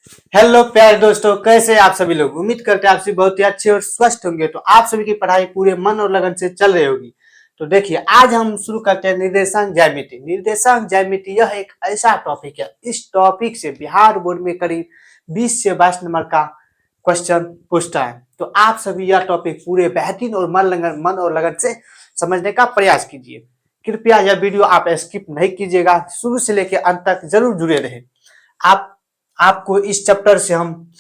Hello प्यारे दोस्तों, कैसे हैं आप सभी लोग। उम्मीद करते हैं आप सभी बहुत ही अच्छे और स्वस्थ होंगे। तो आप सभी की पढ़ाई पूरे मन और लगन से चल रही होगी। तो देखिए, आज हम शुरू करते हैं निर्देशांक ज्यामिति। निर्देशांक ज्यामिति यह एक ऐसा टॉपिक है, इस टॉपिक से बिहार बोर्ड में करीब 20 से 22 नंबर का क्वेश्चन पूछता है। तो आप सभी यह टॉपिक पूरे बेहतरीन और मन और लगन से समझने का प्रयास कीजिए। कृपया यह वीडियो आप स्किप नहीं कीजिएगा, शुरू से लेकर अंत तक जरूर जुड़े रहे। आप आपको इस चैप्टर से हम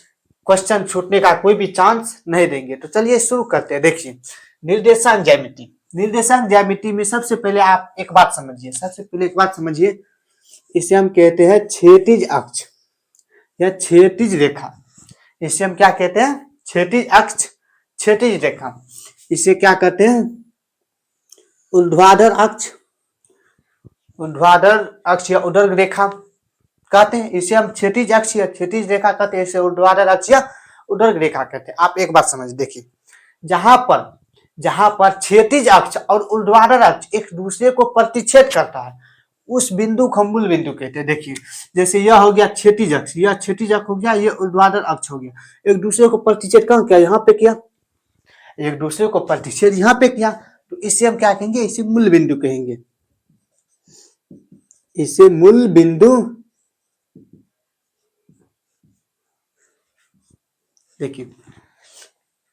क्वेश्चन छूटने का कोई भी चांस नहीं देंगे। तो चलिए शुरू करते हैं। देखिए, निर्देशांक ज्यामिति। निर्देशांक ज्यामिति में सबसे पहले आप एक बात समझिए। इसे हम कहते हैं क्षैतिज अक्ष या क्षैतिज रेखा। इसे हम क्या कहते हैं? क्षैतिज अक्ष, क्षैतिज रेखा। इसे क्या कहते हैं? ऊर्ध्वाधर अक्ष, ऊर्ध्वाधर अक्ष या उदर रेखा कहते हैं। इसे हम क्षैतिज अक्ष या क्षैतिज रेखा कहते हैं। इसे ऊर्ध्वाधर अक्ष या उदर रेखा कहते हैं। आप एक बात समझ, देखिए, जहां पर क्षैतिज अक्ष और ऊर्ध्वाधर अक्ष एक दूसरे को प्रतिच्छेद करता है, उस बिंदु को हम मूल बिंदु कहते हैं। देखिए, जैसे यह हो गया क्षैतिज अक्ष, यह क्षैतिज अक्ष हो गया, यह ऊर्ध्वाधर अक्ष हो गया। एक दूसरे को प्रतिच्छेद कहां किया? यहाँ पे किया। एक दूसरे को प्रतिच्छेद यहाँ पे किया, तो इसे हम क्या कहेंगे? इसे मूल बिंदु कहेंगे। इसे मूल बिंदु। देखिए,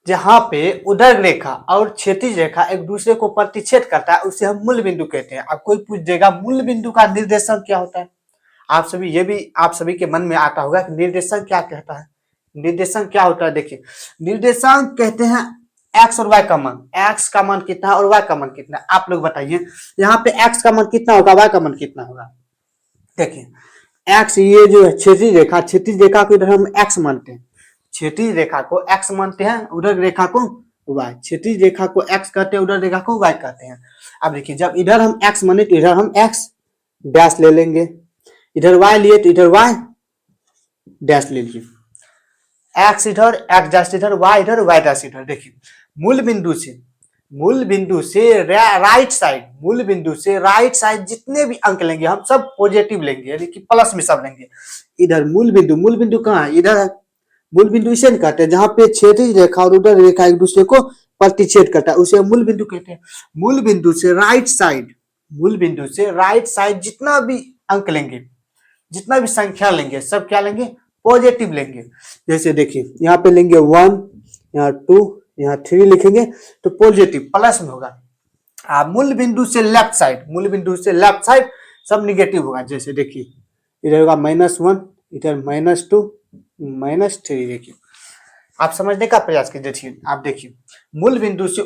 जहां पे उदर रेखा और क्षैतिज रेखा एक दूसरे को प्रतिच्छेद करता है, उसे हम मूल बिंदु कहते हैं। अब कोई पूछ देगा मूल बिंदु का निर्देशांक क्या होता है? आप सभी के मन में आता होगा कि निर्देशांक क्या कहता है, निर्देशांक क्या होता है। देखिए, निर्देशांक कहते हैं एक्स और वाई का मान। एक्स का मान कितना है और वाई का मान कितना है? आप लोग बताइए, यहाँ पे एक्स का मान कितना होगा, वाई का मान कितना होगा? देखिए, एक्स, ये जो है क्षैतिज रेखा को इधर हम एक्स मानते हैं। क्षैतिज रेखा को एक्स मानते हैं, उधर रेखा को वाई। क्षैतिज रेखा को एक्स कहते हैं, उधर रेखा को वाई कहते हैं। अब देखिए, जब इधर हम एक्स माने तो इधर हम एक्स डैश ले लेंगे, इधर वाई लिए तो इधर वाई डैश ले लीजिए। एक्स इधर, एक्स डैश इधर, वाई इधर, वाई डैश इधर। देखिए, मूल बिंदु से राइट साइड जितने भी अंक लेंगे हम सब पॉजिटिव लेंगे, यानी कि प्लस में सब लेंगे। इधर मूल बिंदु कहाँ है? इधर है। मूल बिंदु इसे कहते हैं जहां पे क्षैतिज रेखा और उदर रेखा एक दूसरे को प्रतिच्छेद करता है, उसे मूल बिंदु कहते हैं। मूल बिंदु से राइट साइड जितना भी अंक लेंगे, जितना भी संख्या लेंगे, सब क्या लेंगे? पॉजिटिव लेंगे। जैसे देखिए, यहाँ पे लेंगे 1, यहाँ 2, यहाँ 3 लिखेंगे तो पॉजिटिव प्लस में होगा। मूल बिंदु से लेफ्ट साइड सब निगेटिव होगा। जैसे देखिए, इधर होगा -1, इधर -2, -3। देखिए, आप समझने का प्रयास कीजिए। आप देखिए, मूल बिंदु से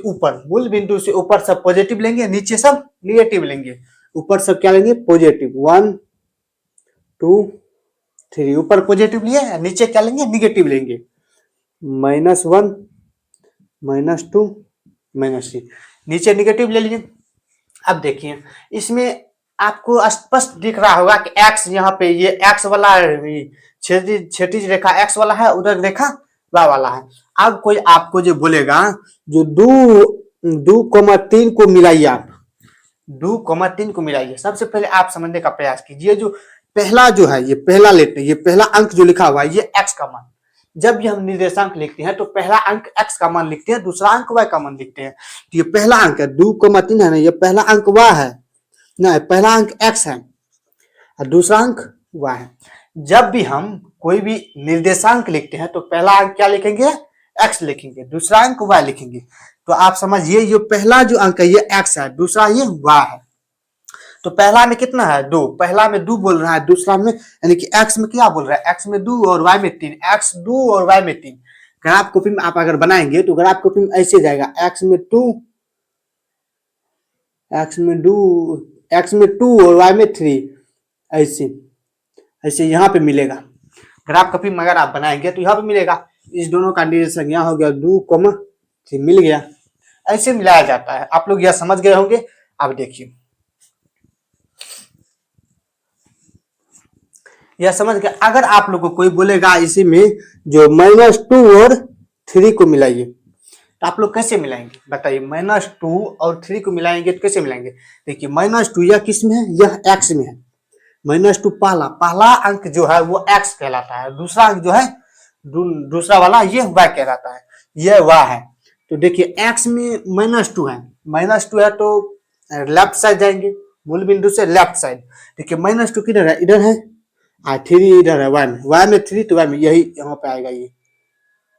ऊपर सब पॉजिटिव लेंगे, नीचे सब निगेटिव लेंगे। ऊपर सब क्या लेंगे? पॉजिटिव। 1, 2, 3 ऊपर पॉजिटिव लिए, नीचे क्या लेंगे? निगेटिव लेंगे। -1, -2, -3 नीचे निगेटिव ले लिए। अब देखिए, इसमें आपको स्पष्ट दिख रहा होगा कि एक्स, यहाँ पे ये एक्स वाला क्षैतिज रेखा एक्स वाला है, उधर रेखा वाई वाला है। अब कोई आपको जो बोलेगा, जो 2,3 को मिलाइए, आप 2,3 को मिलाइए। सबसे पहले आप समझने का प्रयास कीजिए, जो पहला जो है, ये पहला लेते हैं, ये पहला अंक जो लिखा हुआ है, ये एक्स का मान। जब भी हम निर्देशांक लिखते हैं तो पहला अंक एक्स का मान लिखते हैं, दूसरा अंक वाई का मान लिखते हैं। तो ये पहला अंक है 2,3 है ना, ये पहला अंक वाई है ना, पहला अंक एक्स है और दूसरा अंक वाई है। जब भी हम कोई भी निर्देशांक लिखते हैं तो पहला अंक क्या लिखेंगे? एक्स लिखेंगे, दूसरा अंक वाई लिखेंगे। तो आप समझिए, ये पहला जो अंक है ये एक्स है, दूसरा ये वाई है। तो पहला में कितना है? 2। पहला में 2 बोल रहा है, दूसरा में यानी कि एक्स में क्या बोल रहा है? एक्स में 2 और वाई में 3। एक्स 2 और वाई में 3। ग्राफ कॉपी में आप अगर बनाएंगे तो ग्राफ कॉपी में ऐसे जाएगा, एक्स में 2 और वाई में 3, ऐसे यहाँ पे मिलेगा। ग्राफ कॉपी में अगर आप बनाएंगे तो यहाँ पे मिलेगा। इस दोनों का निर्देशांक यहाँ हो गया 2,3 मिल गया। ऐसे मिलाया जाता है। आप लोग यह समझ गए होंगे। अब देखिए, यह समझ गया। अगर आप लोगों को कोई बोलेगा इसी में जो -2 और 3 को मिलाइए, तो आप लोग कैसे मिलाएंगे? बताइए, -2 और 3 को मिलाएंगे तो कैसे मिलाएंगे? देखिए, -2 यह किस में है? यह एक्स में है। -2 पहला पहला अंक जो है वो x कहलाता है, दूसरा अंक जो है दूसरा वाला ये y कहलाता है, ये y है। तो देखिए x में -2 है, -2 है तो लेफ्ट साइड जाएंगे, मूल बिंदु से लेफ्ट साइड। देखिए -2 किधर है, इधर है, 3 इधर है, y में 3 तो y में यही यहाँ पे आएगा, ये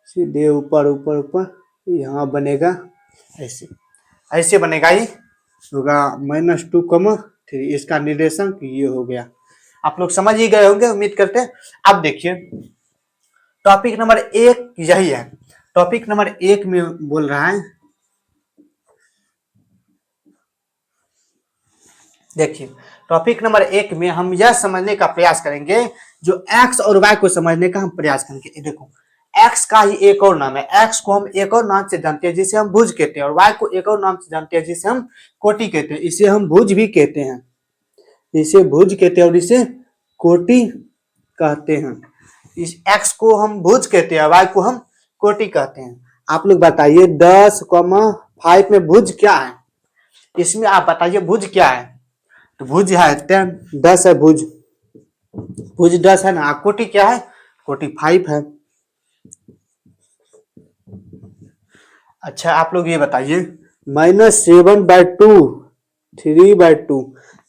सीधे ऊपर ऊपर ऊपर यहाँ बनेगा, ऐसे ऐसे बनेगा, ये होगा -2, 3, इसका निर्देशांक ये हो गया। आप लोग समझ ही गए होंगे उम्मीद करते हैं। अब देखिए टॉपिक नंबर 1 यही है, टॉपिक नंबर 1 में बोल रहा है, देखिए टॉपिक नंबर 1 में हम यह समझने का प्रयास करेंगे, जो x और y को समझने का हम प्रयास करेंगे। ये देखो x का ही एक और नाम है, x को हम एक और नाम से जानते हैं जिसे हम भुज कहते हैं, और y को एक और नाम से जानते हैं जिसे हम कोटि कहते हैं। इसे हम भुज भी कहते हैं, इसे भुज कहते हैं और इसे कोटि कहते हैं। इस x को हम भुज कहते हैं, y को हम कोटि कहते हैं। आप लोग बताइए 10,5 में भुज क्या है, इसमें आप बताइए भुज क्या है। तो भुज है 10, 10 है भुज, भुज 10 है ना। कोटि क्या है, कोटि 5 है। अच्छा आप लोग ये बताइए -7/2, 3/2,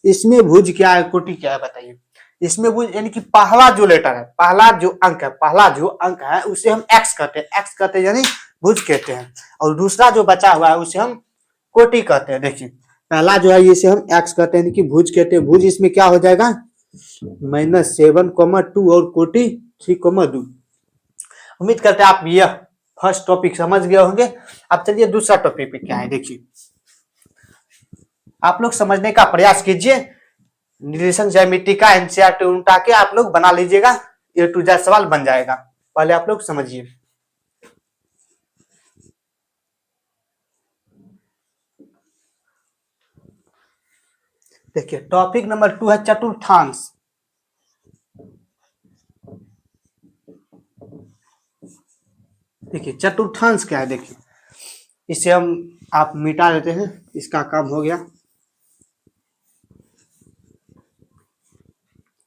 इसमें भुज क्या है, कोटि क्या है बताइए। इसमें भुज यानी कि पहला जो लेटर है, पहला जो अंक है, पहला जो अंक है उसे हम x कहते हैं, x कहते हैं यानी भुज कहते हैं, और दूसरा जो बचा हुआ है उसे हम कोटि कहते हैं। देखिए पहला जो है इसे हम x कहते हैं कि भुज कहते हैं। भुज इसमें क्या हो जाएगा, -7,2 और कोटि 3,2। उम्मीद करते हैं आप यह फर्स्ट टॉपिक समझ गए होंगे। अब चलिए दूसरा टॉपिक पे क्या है, देखिए आप लोग समझने का प्रयास कीजिए। निर्देशन ज्यामिति का एनसीईआरटी उल्टा के आप लोग बना लीजिएगा, A to Z सवाल बन जाएगा। पहले आप लोग समझिए। देखिए टॉपिक नंबर 2 है चतुर्थांश। देखिए चतुर्थांश क्या है, देखिए इसे हम आप मिटा देते हैं, इसका काम हो गया।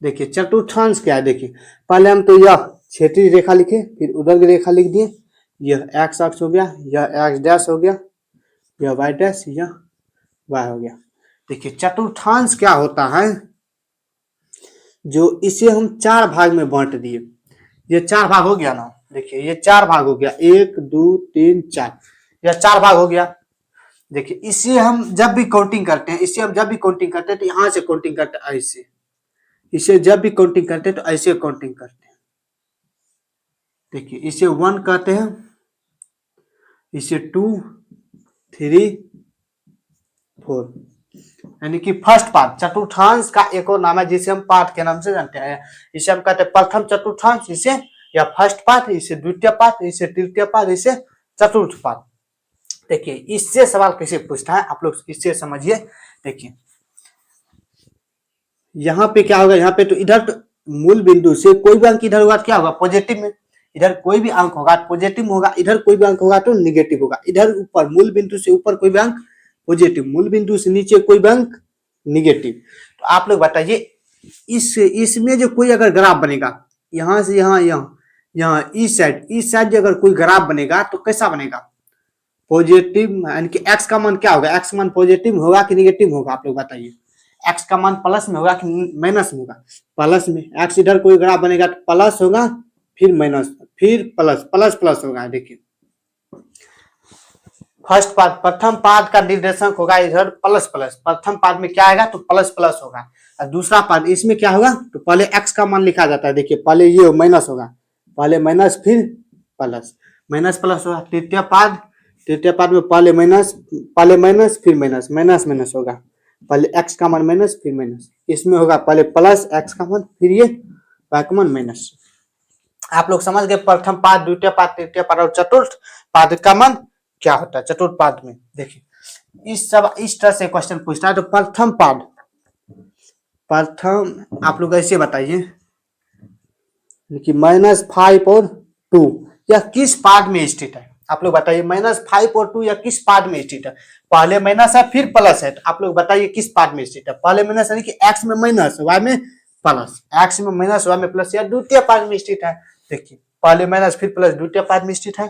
देखिए चतुर्थांश क्या है, देखिए पहले हम तो यह क्षेत्रीय रेखा लिखे, फिर उधर की रेखा लिख दिए, यह x अक्ष हो गया, यह x डैश हो गया, यह y डैश, यह y हो गया। देखिए चतुर्थांश क्या होता है, जो इसे हम 4 भाग में बांट दिए, ये 4 भाग हो गया ना। देखिए ये 4 भाग हो गया, 1 2 3 4, यह 4 भाग हो गया। देखिए इसे हम जब भी काउंटिंग करते हैं, इसे हम जब भी काउंटिंग करते हैं तो यहाँ से काउंटिंग करते हैं ऐसे, इसे जब भी काउंटिंग करते हैं तो ऐसे काउंटिंग करते हैं। देखिए इसे 1 कहते हैं, इसे 2 3 4, यानी कि फर्स्ट पार्ट। चतुर्थांश का एक और नाम है जिसे हम पार्ट के नाम से जानते हैं। इसे हम कहते हैं प्रथम चतुर्थांश, इसे या फर्स्ट पार्ट, इसे द्वितीय पार्ट, इसे तृतीय पार्ट, इसे चतुर्थ पार्ट। देखिए इससे सवाल कैसे पूछता है, आप लोग इससे समझिए। देखिए यहाँ पे क्या होगा, यहाँ पे तो इधर तो मूल बिंदु से कोई भी अंक इधर होगा क्या होगा, पॉजिटिव में। इधर कोई भी अंक होगा पॉजिटिव होगा, इधर कोई भी अंक होगा तो निगेटिव होगा। इधर ऊपर मूल बिंदु से ऊपर कोई भी अंक पॉजिटिव, मूल बिंदु से नीचे कोई भी अंक निगेटिव। तो आप लोग बताइए इसमें जो कोई अगर ग्राफ बनेगा, यहाँ से यहाँ यहाँ इस साइड अगर कोई ग्राफ बनेगा तो कैसा बनेगा, पॉजिटिव, यानी कि एक्स का मान क्या होगा, एक्स मान पॉजिटिव होगा कि निगेटिव होगा, आप लोग बताइए। एक्स का मान प्लस में होगा कि माइनस में होगा, प्लस में। एक्स इधर कोई ग्राफ बनेगा तो प्लस होगा, फिर माइनस, फिर प्लस, प्लस प्लस होगा। देखिए फर्स्ट पार्ट, प्रथम पार्ट का निर्देशांक होगा इधर प्लस प्लस, प्रथम पार्ट में क्या आएगा तो प्लस प्लस होगा। और दूसरा पार्ट इसमें क्या होगा, तो पहले एक्स का मान लिखा जाता है। देखिए पहले ये माइनस होगा, पहले माइनस फिर प्लस, माइनस प्लस होगा। तृतीय पार्ट में पहले माइनस फिर माइनस, माइनस माइनस होगा, पहले एक्स का मान माइनस फिर माइनस। इसमें होगा पहले प्लस एक्स का मान, फिर ये वाई का मान माइनस। आप लोग समझ गए प्रथम पाद, द्वितीय पाद, तृतीय पाद और चतुर्थ पाद का मान क्या होता है चतुर्थ पाद में। देखिए इस तरह से क्वेश्चन पूछता है। तो प्रथम पाद, प्रथम आप लोग ऐसे बताइए कि -5 और 2 यह किस पाद में स्थित है, आप लोग बताइए। -5 और 2 यह किस पाद में स्थित है, पहले माइनस है फिर प्लस है, तो आप लोग बताइए किस पाद में स्थित है। पहले माइनस यानी कि एक्स में माइनस, वाई में प्लस एक्स में माइनस वाई में प्लस, यह द्वितीय पाद में स्थित है। देखिए पहले माइनस फिर प्लस द्वितीय पाद में स्थित है।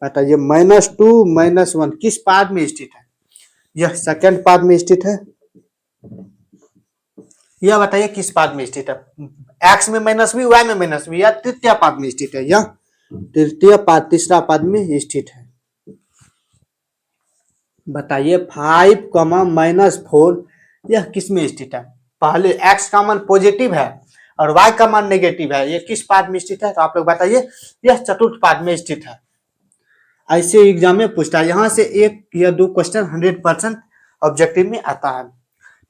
बताइए -2 -1 किस पाद में स्थित है? यह सेकंड पाद में स्थित है। यह बताइए किस पाद में स्थित है? एक्स में माइनस भी, वाई में माइनस भी, यह तृतीय पाद में स्थित है। यह तृतीय पाद, तीसरा पाद में स्थित है। बताइए 5 -4 यह किस में स्थित है? पहले x का मान पॉजिटिव है और y का मान नेगेटिव है, ये किस पाद में स्थित है? तो आप लोग बताइए, यह चतुर्थ पाद में स्थित है। ऐसे एग्जाम में पूछता है, यहाँ से एक या दो क्वेश्चन 100% ऑब्जेक्टिव में आता है।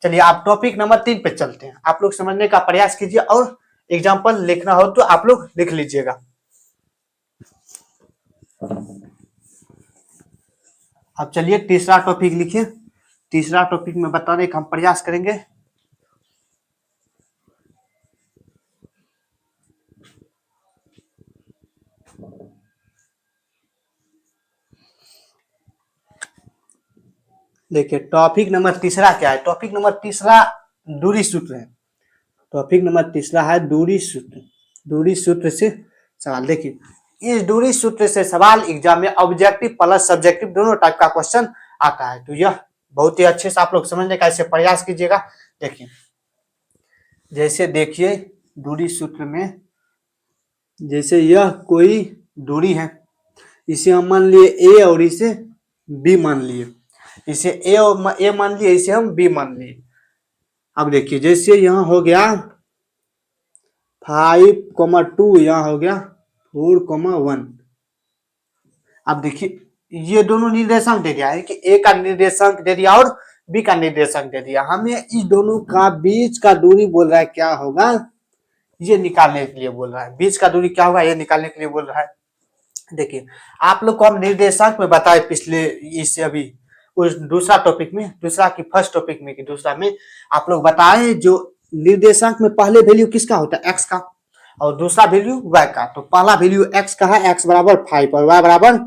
चलिए आप टॉपिक नंबर 3 पे चलते हैं। आप लोग समझने का प्रयास कीजिए और एग्जाम्पल लिखना हो तो आप लोग लिख लीजिएगा। अब चलिए तीसरा टॉपिक लिखिए। तीसरा टॉपिक में बताने का हम प्रयास करेंगे। देखिए टॉपिक नंबर तीसरा क्या है? टॉपिक नंबर तीसरा दूरी सूत्र है। टॉपिक नंबर तीसरा है दूरी सूत्र। दूरी सूत्र से सवाल। देखिए इस दूरी सूत्र से सवाल एग्जाम में ऑब्जेक्टिव प्लस सब्जेक्टिव दोनों टाइप का क्वेश्चन आता है। तो यह बहुत ही अच्छे से आप लोग समझने का ऐसे प्रयास कीजिएगा। देखिए जैसे देखिए दूरी सूत्र में, जैसे यह कोई दूरी है, इसे हम मान लिए ए और इसे बी मान लिए, इसे ए और ए मान लिए, इसे हम बी मान लिए। अब देखिए जैसे यहाँ हो गया 5,2, यहाँ हो गया 4,1। अब देखिए ये दोनों निर्देशांक दे दिया है कि ए का निर्देशांक दे दिया और बी का निर्देशांक दे दिया। हमें इस दोनों का बीच का दूरी बोल रहा है, क्या होगा ये निकालने के लिए बोल रहा है। बीच का दूरी क्या होगा ये निकालने के लिए बोल रहा है। देखिए आप लोग को हम निर्देशांक में बताए पिछले इससे अभी उस दूसरा टॉपिक में, दूसरा की फर्स्ट टॉपिक में कि दूसरा में आप लोग बताए, जो निर्देशांक में पहले वैल्यू किसका होता है? एक्स का, और दूसरा वैल्यू वाई का। तो पहला वैल्यू एक्स का है, एक्स बराबर 5 और वाई बराबर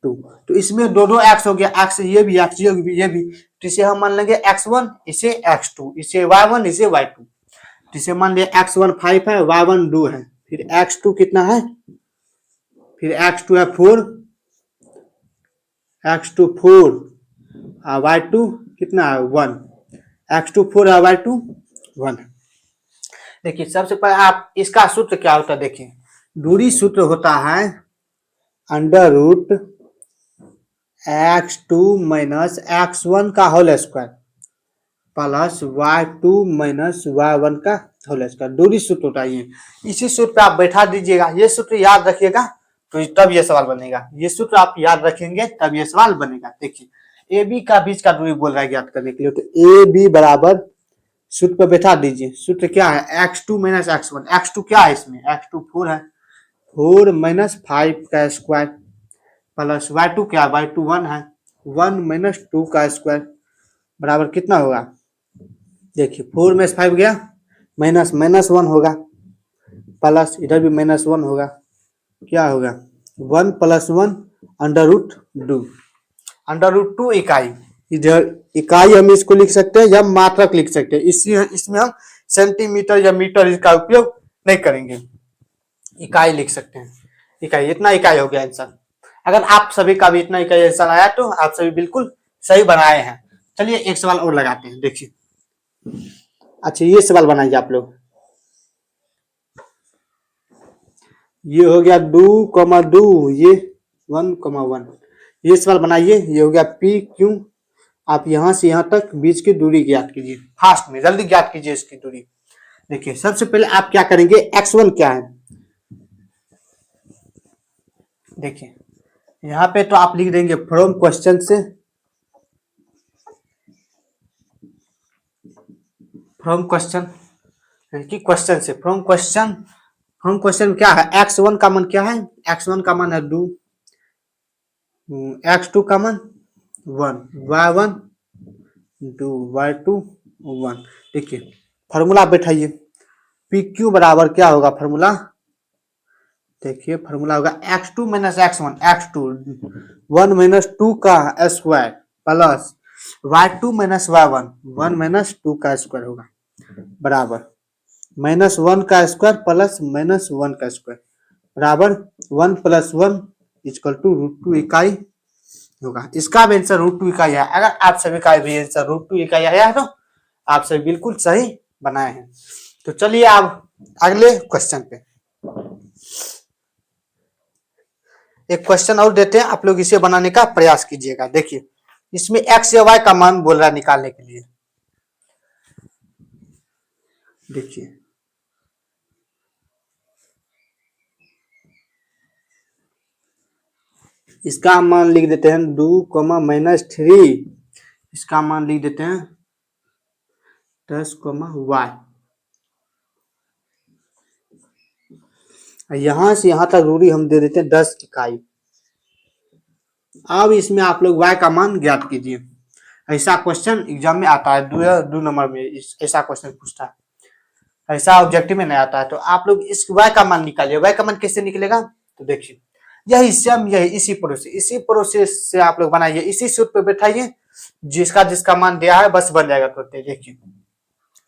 2। तो इसमें दोनों एक्स हो गया, एक्स ये भी, एक्स ये भी, ये भी। तो इसे हम मान लेंगे x1, इसे x2, इसे y1, इसे y2। तो इसे मान लिया x1 5 है, y1 2 है, फिर x2 कितना है? फिर x2 है 4, x2 4 और y2 कितना है? 1। x2 4 और y2 1। देखिए सबसे पहले आप इसका सूत्र क्या होता है? देखिए दूरी सूत्र होता है under root x2 minus x1 का whole square plus y2 minus y1 का होल स्क्वायर। दूरी सूत्र होता है ये। इसी सूत्र पे आप बैठा दीजिएगा, ये सूत्र याद रखिएगा तो तब ये सवाल बनेगा। ये सूत्र आप याद रखेंगे तब ये सवाल बनेगा। देखिए ए बी का बीच का दूरी बोल रहा है ज्ञात करने के लिए, तो ए बी बराबर सूत्र पे बैठा दीजिए। सूत्र क्या है? x2 minus x1। x2 क्या है इसमें? x2 4 है, 4 माइनस 5 का स्क्वायर प्लस y2 क्या? y2 1 है, 1 माइनस 2 का स्क्वायर बराबर कितना होगा? देखिए 4 में 5 गया, माइनस माइनस 1 होगा, प्लस इधर भी माइनस 1 होगा, क्या होगा? 1 plus 1 under root 2। Under root 2 इकाई, इधर इकाई हम इसको लिख सकते हैं या मात्रक लिख सकते हैं। इसमें हम सेंटीमीटर या मीटर इसका उपयोग नहीं करेंगे, इकाई लिख सकते हैं। इकाई, इतना इकाई हो गया आंसर। अगर आप सभी का भी इतना इकाई आंसर आया तो आप सभी बिल्कुल सही बनाए हैं। चलिए एक सवाल और लगाते हैं। देखिए अच्छा ये सवाल बनाइए आप लोग। ये हो गया 2,2, ये 1,1। ये सवाल बनाइए। ये हो गया पी क्यू। आप यहां से यहां तक बीच की दूरी ज्ञात कीजिए, फास्ट में जल्दी ज्ञात कीजिए इसकी दूरी। देखिए सबसे पहले आप क्या करेंगे? x1 क्या है? देखिए यहाँ पे तो आप लिख देंगे फ्रॉम क्वेश्चन से, फ्रॉम क्वेश्चन कि क्वेश्चन से, फ्रॉम क्वेश्चन। फ्रॉम क्वेश्चन क्या है? x1 का मान क्या है? x1 का मान है 2, x2 का मान 1, y1 2, y2 1। देखिए फॉर्मूला बैठाइए, पी क्यू बराबर क्या होगा फॉर्मूला? देखिए फॉर्मूला होगा x2 minus x1, x2 1 minus 2 का square plus y2 minus y1 1 minus 2 का स्क्वायर होगा बराबर -1 का स्क्वायर प्लस -1 का स्क्वायर बराबर 1 + 1 = √2 इकाई होगा। इसका भी आंसर √2 इकाई है। अगर आप सभी का भी आंसर √2 इकाई आया है तो आप सभी बिल्कुल सही बनाए हैं। तो चलिए आप अगले क्वेश्चन पे एक क्वेश्चन और देते हैं, आप लोग इसे बनाने का प्रयास कीजिएगा। देखिए इसमें x या y का मान बोल रहा है निकालने के लिए। देखिए इसका मान लिख देते हैं 2, -3। इसका मान लिख देते हैं 10, y। यहां से यहां तक दूरी हम दे देते हैं 10 इकाई। अब इसमें आप लोग y का मान ज्ञात कीजिए। ऐसा क्वेश्चन एग्जाम में आता है, 2 नंबर में ऐसा क्वेश्चन पूछता है, ऐसा ऑब्जेक्टिव में नहीं आता है। तो आप लोग इस y का मान निकालिए। y का मान कैसे निकलेगा? तो देखिए यही सेम यही इसी प्रोसेस से आप लोग बनाइए, इसी सूत्र पे बैठाइए, जिसका जिसका मान दिया है बस बन जाएगा तुरंत। देखिए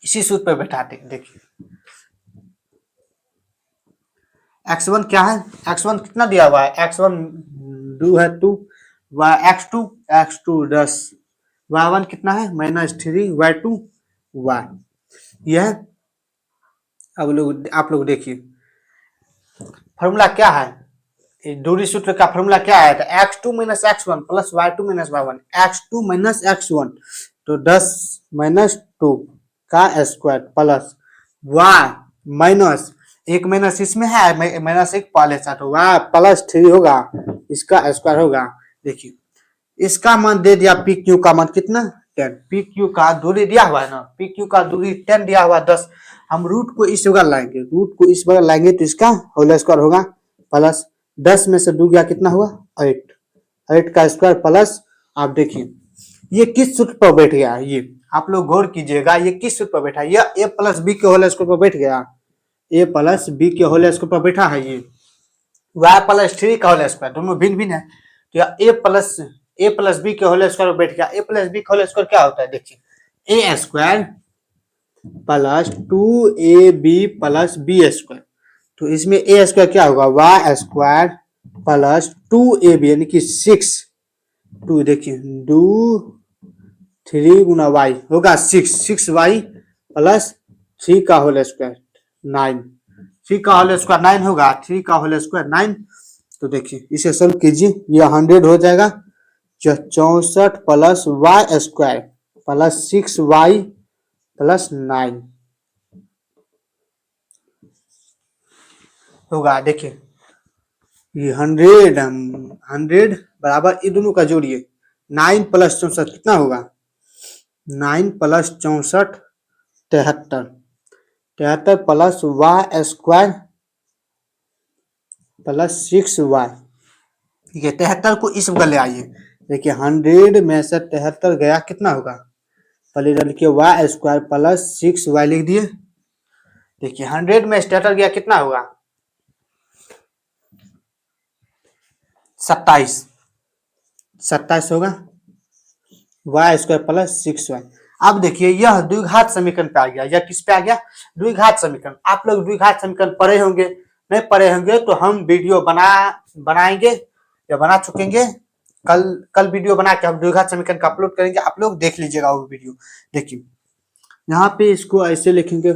इसी सूत्र पे बैठाते हैं। देखिए x1 क्या है? x1 कितना दिया हुआ है? x1 2 है 2, x2 10, y1 कितना है? -3, y2 y। यह अब लोग आप लोग देखिए फॉर्मूला क्या है, दूरी सूत्र का फॉर्मूला क्या है? तो x2 - x1 plus y2 - y1, x2 - x1 तो 10 - 2 का स्क्वायर प्लस y माइनस एक माइनस इसमें है, -1 पहले से, तो y +3 होगा, इसका स्क्वायर होगा। देखिए इसका मान दे दिया पी क्यू का मान कितना? 10। पी क्यू का दूरी दिया हुआ है ना, पी क्यू का दूरी 10 दिया हुआ 10। हम रूट को इस बगल लाएंगे, रूट को इस बगल लाएंगे तो इसका होल स्क्वायर होगा प्लस 10 में से 2 गया कितना हुआ? 8 का स्क्वायर प्लस आप देखिए ये किस सूत्र पर बैठ गया? ये आप लोग गौर कीजिएगा, ये किस सूत्र पर बैठा है? ये a + b के होल स्क्वायर पर बैठ गया, a + b के होल स्क्वायर पर बैठा है। ये y + 3 का होल स्क्वायर दोनों भिन्न भिन्न है, तो a + b के होल स्क्वायर पर बैठ गया। a + b का होल स्क्वायर क्या होता है? देखिए a square plus 2ab plus b square, तो इसमें a स्क्वायर क्या होगा? y स्क्वायर प्लस 2ab यानी कि 6, 2 देखिए 2 3 गुना y होगा 6y प्लस 3 का होल स्क्वायर 9, 3 का होल स्क्वायर 9 होगा, 3 का होल स्क्वायर 9। तो देखिए इसे सॉल्व कीजिए, ये 100 हो जाएगा। 64 plus y square plus 6y plus 9 होगा। देखिए ये 100 बराबर ये दोनों का जोड़िए, 9 + 64 कितना होगा? 9 + 64 73, 73 plus y square plus 6y। ठीक है 73 को इस बगल ले आइए। देखिए 100 में से 73 गया कितना होगा? पहले लिखिए y स्क्वायर प्लस 6y लिख दिए। देखिए 100 में 73 गया कितना होगा? 27 होगा, y स्क्वायर प्लस 6y। अब देखिए यह द्विघात समीकरण पे आ गया। यह किस पे आ गया? द्विघात समीकरण। आप लोग द्विघात समीकरण पढ़े होंगे, नहीं पढ़े होंगे तो हम वीडियो बनाएंगे या बना चुकेंगे। कल वीडियो बना के हम द्विघात समीकरण का अपलोड करेंगे, आप लोग देख लीजिएगा वो वीडियो। देखिए यहाँ पे इसको ऐसे लिखेंगे,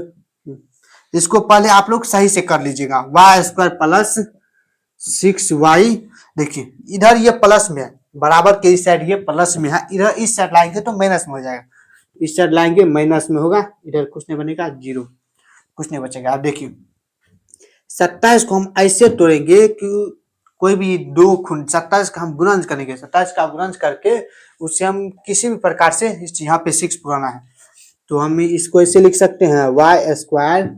इसको पहले आप लोग सही से कर लीजिएगा। y स्क्वायर प्लस 6y, देखिए इधर ये प्लस में है, बराबर के इस साइड ये प्लस में है, इधर इस साइड लाएंगे तो माइनस में हो जाएगा, इस साइड लाएंगे माइनस में होगा, इधर कुछ नहीं बनेगा, 0 कुछ नहीं बचेगा। आप देखिए 27 को हम ऐसे तोड़ेंगे कि कोई भी 27 का हम गुणन करेंगे, 27 का गुणन करके उससे हम किसी भी प्रकार से यहाँ पे 6 पुराना है तो हम इसको ऐसे लिख सकते हैं y square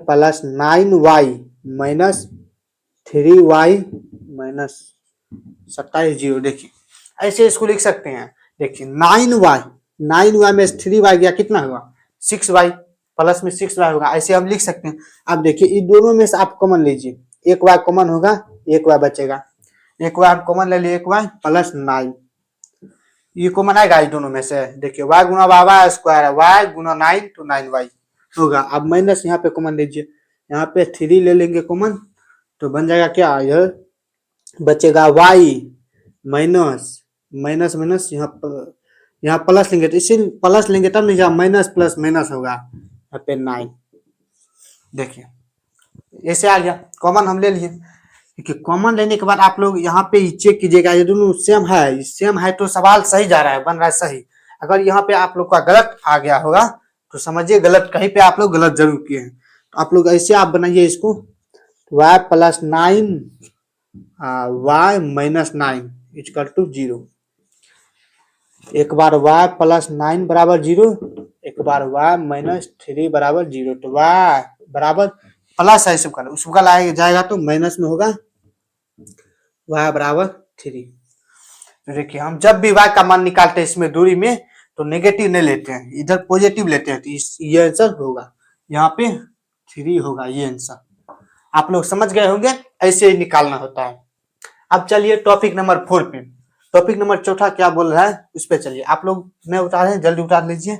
plus 9y minus 3y minus 27 0। देखिए ऐसे इसको लिख सकते हैं। देखिए 9y में 3y गया कितना हुआ? 6y प्लस में 6y होगा, ऐसे हम लिख सकते हैं। अब देखिए इन दोनों में से आप कॉमन लीजिए, एक y कॉमन होगा, एक y बचेगा, एक y हम कॉमन ले लिए, एक y प्लस 9 ये कॉमन आएगा इस दोनों में से। देखिए y गुना y स्क्वायर है, y गुना 9 तो 9y होगा। अब माइनस यहाँ पे कॉमन लीजिए, यहाँ पे 3 ले लेंगे कॉमन, तो बन जाएगा क्या, यह बचेगा y माइनस माइनस माइनस यहाँ प्लस लेंगे, तो इसी प्लस लेंगे तब नहीं जब माइनस प्लस माइनस होगा, यहाँ पे 9। देखिए ऐसे आ गया, कॉमन हम ले लिए। देखिए कॉमन लेने के बाद आप लोग यहाँ पे चेक कीजिएगा, ये दोनों सेम है तो सवाल सही जा रहा है, बन रहा है सही। अगर यहाँ पे आप लोग का गलत आ गया होगा तो समझिए गलत, कहीं पे आप लोग गलत जरूर किए हैं। तो आप लोग ऐसे आप बनाइए इसको, y plus 9 y minus 9 equal to 0। एक बार y प्लस 9 बराबर 0, एक बार y माइनस 3 बराबर 0। तो y बराबर प्लस है सबका, उसका लाया जाएगा तो माइनस में होगा, y बराबर 3। तो देखिए हम जब भी y का मान निकालते हैं इसमें दूरी में तो नेगेटिव नहीं लेते हैं, इधर पॉजिटिव लेते हैं, तो ये आंसर होगा, यहाँ पे 3 होगा ये आंसर। आप लोग समझ गए होंगे, ऐसे ही निकालना होता है। अब चलिए टॉपिक नंबर 4 पे, टॉपिक नंबर 4 क्या बोल रहा है उस पे चलिए। आप लोग नहीं उतारे, जल्दी उतार लीजिए।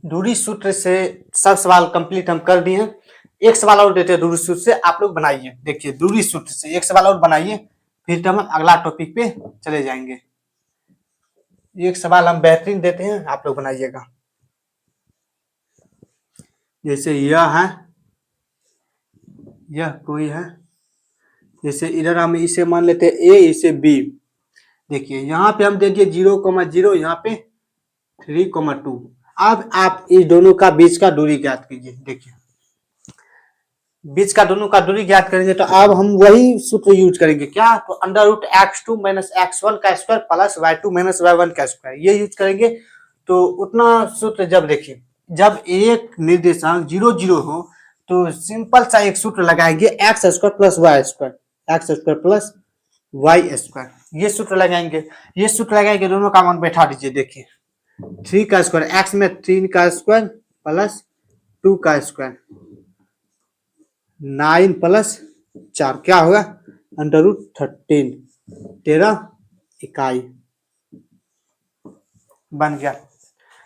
दूरी सूत्र से सब सवाल कंप्लीट हम कर दिए हैं। एक सवाल और देते हैं दूरी सूत्र से, आप लोग बनाइए। देखिए दूरी सूत्र से एक सवाल और बनाइए, फिर हम अगला टॉपिक पे चले जाएंगे। एक सवाल हम बेहतरीन देते हैं, आप लोग बनाइएगा। जैसे यह है, यह कोई है, जैसे इधर हम इसे मान लेते हैं ए, इसे बी। देखिए यहाँ पे हम दे दिए 0,0, यहाँ पे 3,2। अब आप इस दोनों का बीच का दूरी ज्ञात कीजिए। देखिए बीच का दोनों का दूरी ज्ञात करेंगे तो अब हम वही सूत्र यूज करेंगे, क्या, तो under root x2 minus x1 का square plus y2 minus y1 का स्क्वायर, ये यूज करेंगे। तो उतना सूत्र जब देखिए, जब एक निर्देशांक 0 0 हो तो सिंपल सा एक सूत्र लगाएंगे, x square plus y square, x square plus y square, ये सूत्र लगाएंगे। ये सूत्र लगाएंगे, दोनों का मान बैठा दीजिए। देखिए 3 का स्क्वायर, एक्स में 3 का स्क्वायर प्लस 2 का स्क्वायर, 9 प्लस 4 क्या होगा, अंडर रूट 13, 13 इकाई बन गया।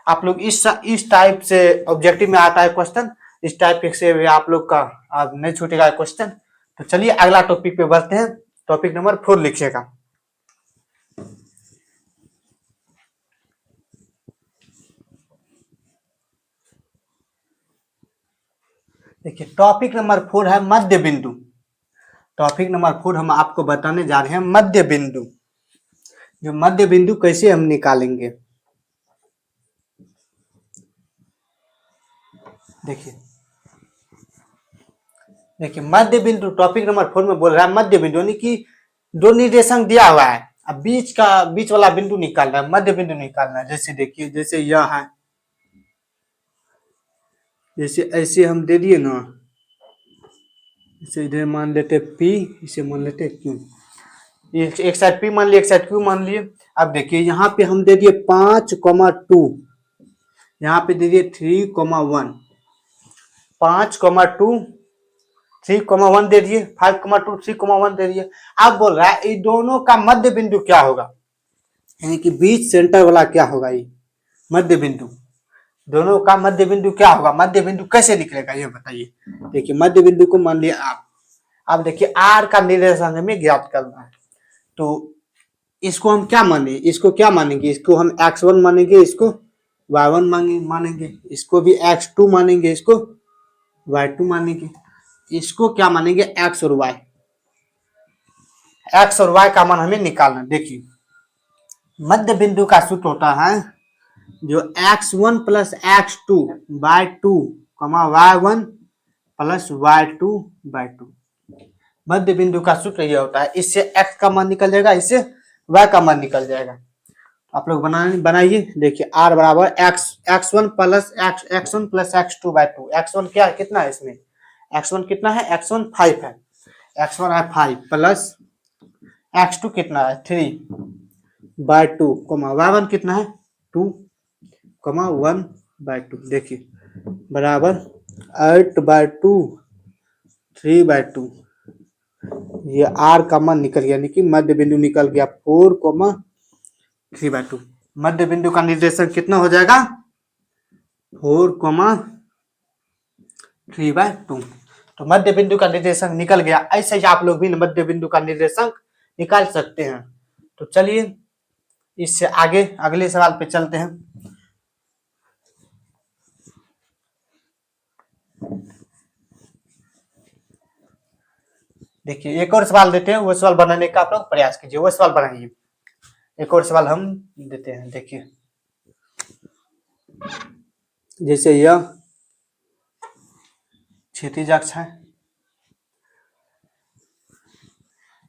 आप लोग इस टाइप से ऑब्जेक्टिव में आता है क्वेश्चन, इस टाइप से आप लोग का अब नहीं छूटेगा क्वेश्चन। तो चलिए अगला टॉपिक पे बढ़ते हैं, टॉपिक नंबर 4 लिखिएगा। देखिए टॉपिक नंबर 4 है मध्य बिंदु। टॉपिक नंबर 4 हम आपको बताने जा रहे हैं मध्य बिंदु। जो मध्य बिंदु कैसे हम निकालेंगे, देखिए देखिए मध्य बिंदु टॉपिक नंबर 4 में बोल रहा है मध्य बिंदु, यानी कि दो निर्देशांक दिया हुआ है, अब बीच वाला बिंदु निकालना है, मध्य बिंदु निकालना है। जैसे देखिए, जैसे यह है, जैसे ऐसे हम दे दिए ना, इसे इधर मान लेते P, इसे मान लेते Q, एक साइड P मान लिए, एक साइड Q मान लिए। अब देखिए यहाँ पे हम दे दिए 5,2, यहाँ पे दे दिए 3,1, 5,2 3,1 दे दिए, 5,2 3,1 दे दिए। अब बोल रहा है इन दोनों का मध्य बिंदु क्या होगा, यानी कि बीच सेंटर वाला क्या होगा, ये मध्य बिंदु, दोनों का मध्य बिंदु क्या होगा, मध्य बिंदु कैसे निकलेगा ये बताइए। देखिए मध्य बिंदु को मान लिया आप, अब देखिए आर का निर्देशांक हमें ज्ञात करना है, तो इसको हम क्या माने, इसको क्या मानेंगे, इसको हम x1 मानेंगे, इसको y1 मानेंगे, इसको भी x2 मानेंगे, इसको y2 मानेंगे, इसको क्या मानेंगे, x और y, x और y का मान हमें निकालना। देखिए मध्य बिंदु का सूत्र होता है जो x1 plus x2 by 2 y1 plus y2 by 2, मध्य बिंदु का सूत्र यह होता है। इससे x का मान निकल जाएगा, इससे y का मान निकल जाएगा। आप लोग बनाइए। देखिए r बराबर x1 plus x1 plus x2 by 2, x1 क्या कितना है इसमें, x1 कितना है, x1 5 है, x1 है 5 प्लस x2 कितना है 3 बाय 2 कॉमा y1 कितना है 2 कॉमा 1 बाय 2 देखिए बराबर 8 बाय 2 3 बाय 2 ये r का मान निकल गया यानी कि मध्य बिंदु निकल गया 4 कॉमा 3 बाय 2 मध्य बिंदु का निर्देशक कितना हो जाएगा 4 कॉमा 3 बाय 2 तो मध्य बिंदु का निर्देशक निकल गया। ऐसे ही आप लोग भी मध्य बिंदु का निर्देशक निकाल सकते हैं। तो चलिए इससे आगे अगले सवाल पे चलते हैं। देखिए एक और सवाल देते हैं, वो सवाल बनाने का आप लोग प्रयास कीजिए, वो सवाल बनाइए। एक और सवाल हम देते हैं। देखिए जैसे यह क्षैतिज अक्ष है,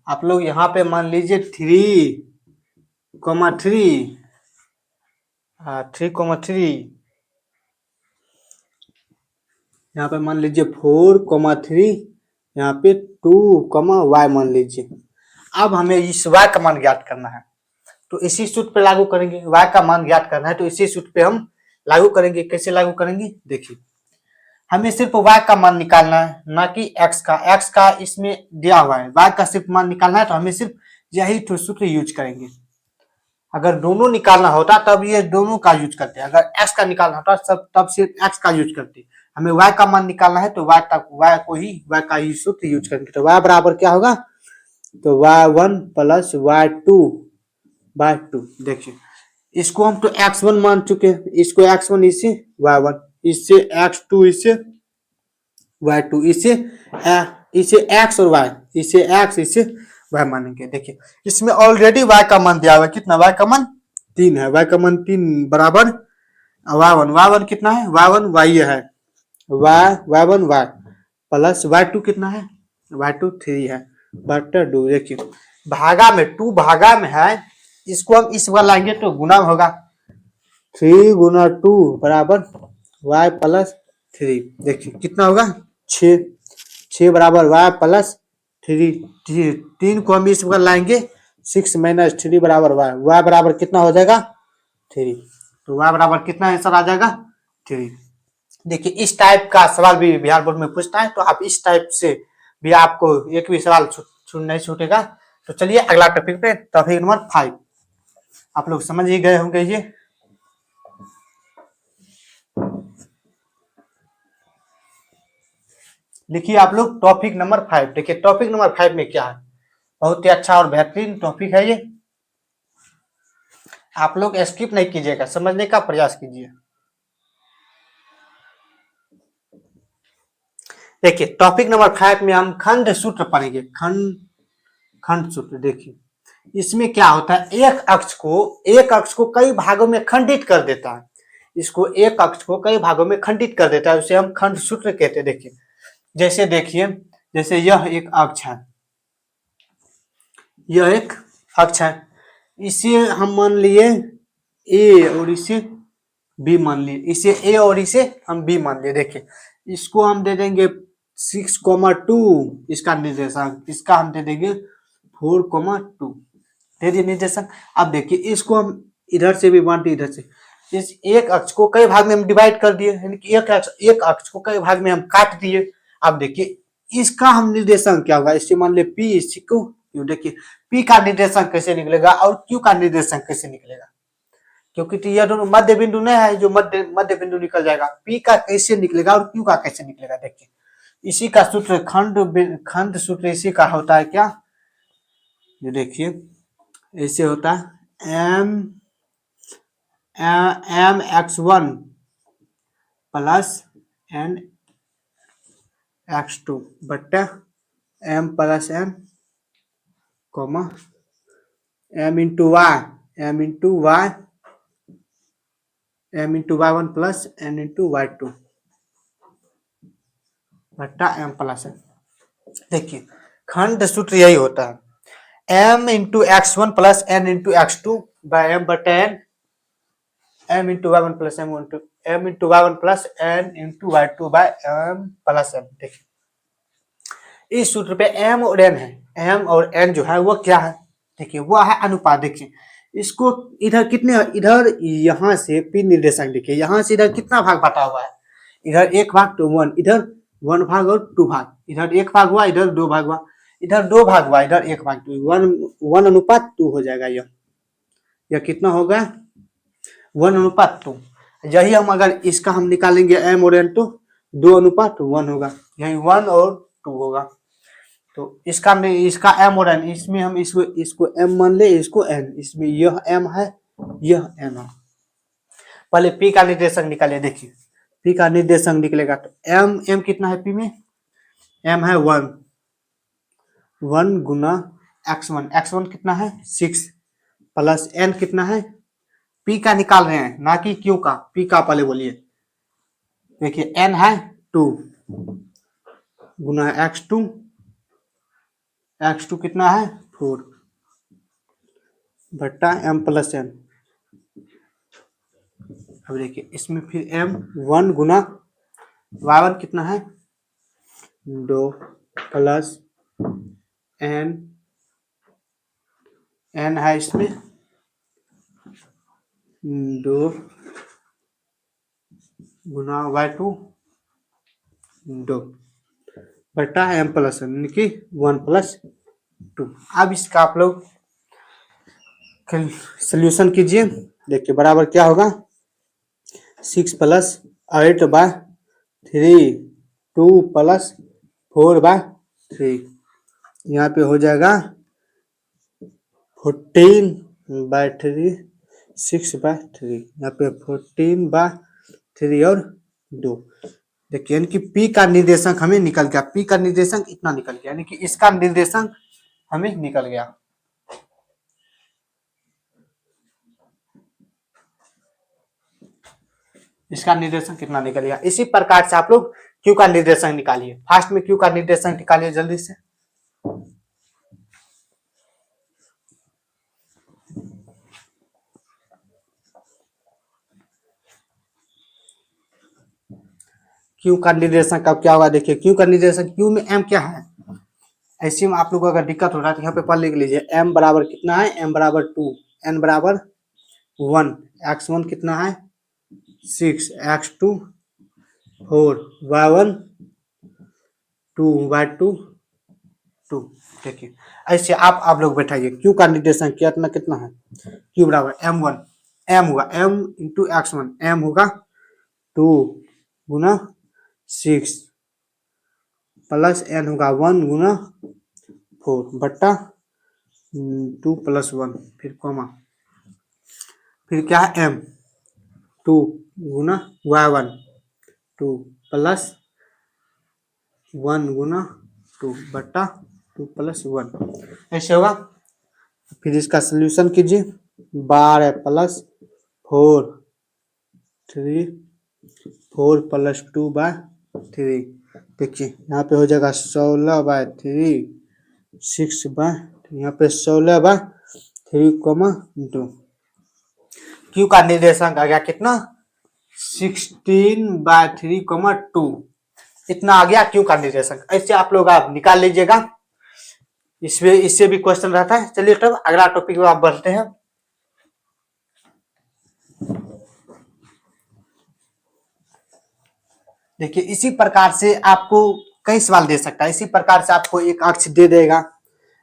आप लोग यहाँ पे मान लीजिए 3,3 यहाँ पे मान लीजिए 4,3 यहाँ पे 2, y मान लीजिए। अब हमें इस y का मान ज्ञात करना है, तो इसी सूत्र पे लागू करेंगे। y का मान ज्ञात करना है तो इसी सूत्र पे हम लागू करेंगे। कैसे लागू करेंगे देखिए, हमें सिर्फ y का मान निकालना है, ना कि x का। x का इसमें दिया हुआ है, y का सिर्फ मान निकालना है, तो हमें सिर्फ यही सूत्र यूज करेंगे। अगर दोनों निकालना होता तब ये दोनों का यूज करते, अगर x का निकालना होता तब सिर्फ x का यूज करते। हमें y का मान निकालना है तो y का ही सूत्र यूज करेंगे। तो y बराबर क्या होगा, तो y1 प्लस y2 बाय 2। देखिए इसको हम तो x1 मान चुके हैं, इसको x1 इसे y1, इससे x2 इसे y2, इसे x और y, इसे x इसे y मानेंगे। देखिए इसमें ऑलरेडी y का मान दिया हुआ है, कितना y का मान 3 है, y का मान 3 बराबर y1 कितना है, y1 y है, y1 y प्लस y2 कितना है, y2 3 है बटा 2। देखिए भागा में 2 भागा में है, इसको हम इस बार लाएंगे तो गुना होगा, 3 गुना 2 बराबर y प्लस 3। देखिए कितना होगा 6 बराबर y प्लस 3 को हम इस बार लाएंगे 6 माइनस 3 बराबर y बराबर कितना हो जाएगा 3। तो y बराबर कितना आंसर आ जाएगा 3। देखिए इस टाइप का सवाल भी बिहार बोर्ड में पूछता है, तो आप इस टाइप से भी आपको एक भी सवाल नहीं छूटेगा। तो चलिए अगला टॉपिक पे, टॉपिक नंबर 5 आप लोग समझ ही गए होंगे। ये लिखिए आप लोग टॉपिक नंबर 5। देखिए टॉपिक नंबर 5 में क्या है, बहुत ही अच्छा और बेहतरीन टॉपिक है ये, आप लोग स्किप नहीं कीजिएगा, समझने का प्रयास कीजिए। देखिए टॉपिक नंबर 5 में हम खंड सूत्र पढ़ेंगे, खंड सूत्र। देखिए इसमें क्या होता है, एक अक्ष को कई भागों में खंडित कर देता है, इसको एक अक्ष को कई भागों में खंडित कर देता है, उसे हम खंड सूत्र कहते हैं। देखिए जैसे देखिए, जैसे यह एक अक्ष है, यह एक अक्ष है, इसे हम मान लिए ए और इसे बी मान लिए, इसे ए और इसे हम बी मान लिए। देखिए इसको हम दे देंगे 6,2 इसका निर्देशांक, इसका हम दे देंगे 4,2 दे दिए निर्देशांक। अब देखिए इसको हम इधर से भी बांटे, इधर से, इस एक अक्ष को कई भाग में हम डिवाइड कर दिए, यानी कि एक अक्ष को कई भाग में हम काट दिए। अब देखिए इसका हम निर्देशांक क्या होगा, इससे मान ले पी, इसी को क्यू। देखिए पी का निर्देशांक कैसे निकलेगा और क्यू का निर्देशांक कैसे निकलेगा, क्योंकि तो यह दोनों मध्य बिंदु नहीं है जो मध्य बिंदु निकल जाएगा। पी का कैसे निकलेगा और क्यू का कैसे निकलेगा, देखिए इसी का सूत्र खंड सूत्र इसी का होता है क्या, ये देखिए ऐसे होता है M x1 plus n x2 बट्टा m plus n comma m into y y1 plus N into y2 बट्टा एम प्लस एन। देखिए खंड सूत्र यही होता है, M into x1 plus N into x2 by M बट्टा N, M into y1 plus M into y1 plus N into y2 by M plus M. देखिए इस सूत्र पे m और n है, m और n जो है वो क्या है, देखिए वो है अनुपात। देखिए इसको इधर कितने, इधर यहाँ से p निर्देशांक, देखिए यहाँ से इधर कितना भाग बटा हुआ है, इधर 1 भाग तो 1, इधर 1 भाग और 2 भाग, इधर 1 भाग हुआ, इधर 2 भाग हुआ, इधर 2 भाग हुआ, इधर 1 भाग, तो 1 अनुपात 2 हो जाएगा। यह कितना होगा, 1 अनुपात 2। यही हम अगर इसका हम निकालेंगे m और n तो 2 अनुपात 1 होगा, यही 1 और 2 होगा। तो इसका m और n, इसमें हम इसको m मान ले, इसको n, इसमें यह m है, यह n है। पहले p का निर्देशांक निकालिए। देखिए p का निर्देशांक निकलेगा तो m कितना है p में, m है 1 गुना x1 कितना है 6 प्लस n कितना है, p का निकाल रहे हैं ना कि q का, p का पहले बोलिए। देखिए n है 2 गुना x2 कितना है 4 बट्टा m प्लस n। अब देखिए इसमें फिर m 1 गुना y1 कितना है 2 प्लस n है इसमें 2 गुना y2 2 बटा m प्लस n, यानी कि 1 प्लस 2। अब इसका आप लोग सोल्यूशन कीजिए। देखिए बराबर क्या होगा, 6 प्लस 8 बाय 3 2 प्लस 4 बाय 3, यहाँ पे हो जाएगा 14 बाय 3 6 बाय 3, यहाँ पे 14 बाय 3 और 2। देखिए यानी कि p का निर्देशांक हमें निकल गया, p का निर्देशांक इतना निकल गया, यानी कि इसका निर्देशांक हमें निकल गया। इसका निर्देशांक कितना निकल गया। इसी प्रकार से आप लोग q का निर्देशांक निकालिए। फास्ट में q का निर्देशांक निकालिए जल्दी से। q का निर्देशांक अब क्या होगा, देखिए q का निर्देशांक, q में m क्या है, ऐसे में आप लोगों को अगर दिक्कत हो रहा है तो यहाँ पे पढ़ लिख लीजिए। m बराबर कितना है, m बराबर 2, n बराबर 1, x1 कितना है 6, x2 4, y1 2, y2 2। देखिए ऐसे आप लोग बैठाइए। q का निर्देशांक कितना कितना है, q बराबर m1, m होगा m इंटू x1, m होगा 2 गुना 6 प्लस n होगा 1 गुना 4 बट्टा 2 प्लस 1, फिर कॉमा, फिर क्या है m 2 गुना y1 2 प्लस 1 गुना 2 बट्टा 2 प्लस 1, ऐसे होगा। फिर इसका सोल्यूशन कीजिए। 12 प्लस 4 प्लस 2 बाय 3, देखिए यहाँ पे हो जाएगा 16 बाय 3 6 बाय, यहाँ पे 16 बाय 3 कोमा 2। q का निर्देशांक आ गया कितना 16 बाय 3 कोमा 2, इतना आ गया q का निर्देशांक। ऐसे आप लोग आप निकाल लीजिएगा, इससे भी क्वेश्चन रहता है। चलिए तब अगला टॉपिक में आप बढ़ते हैं। देखिए इसी प्रकार से आपको कई सवाल दे सकता है। इसी प्रकार से आपको एक अक्ष दे देगा,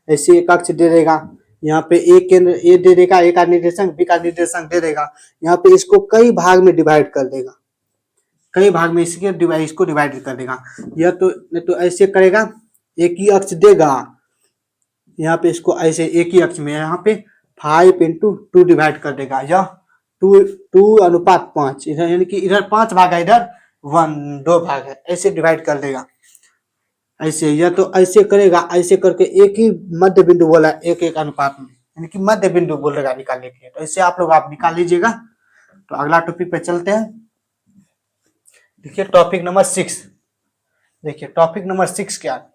ऐसे एक अक्ष दे देगा, यहाँ पे ए केंद्र ए दे देगा, ए का निर्देशांक बी का निर्देशांक दे देगा, यहाँ पे इसको कई भाग में डिवाइड कर देगा, कई भाग में इसको डिवाइड कर देगा। यह तो ऐसे करेगा, एक ही अक्ष देगा, यहाँ पे इसको ऐसे एक ही अक्ष में यहाँ पे 5 इंटू 2 डिवाइड कर देगा, यह 2 अनुपात 5, इधर यानी कि इधर 5 भाग है, इधर 2 भाग है, ऐसे डिवाइड कर देगा। ऐसे या तो ऐसे करेगा, ऐसे करके एक ही मध्य बिंदु बोला, एक एक अनुपात में, यानी कि मध्य बिंदु बोलेगा निकालने के लिए। तो ऐसे आप लोग आप निकाल लीजिएगा। तो अगला टॉपिक पे चलते हैं। देखिए टॉपिक नंबर 6, देखिए टॉपिक नंबर 6 क्या है।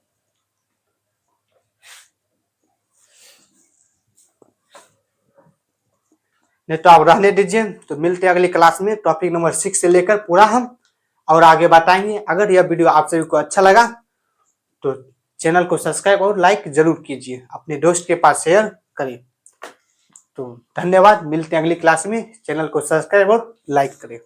नहीं तो आप रहने दीजिए, तो मिलते हैं अगली क्लास में। टॉपिक नंबर 6 से लेकर पूरा हम और आगे बताएंगे। अगर यह वीडियो आप सभी को अच्छा लगा तो चैनल को सब्सक्राइब और लाइक जरूर कीजिए, अपने दोस्त के पास शेयर करें। तो धन्यवाद, मिलते हैं अगली क्लास में। चैनल को सब्सक्राइब और लाइक करें।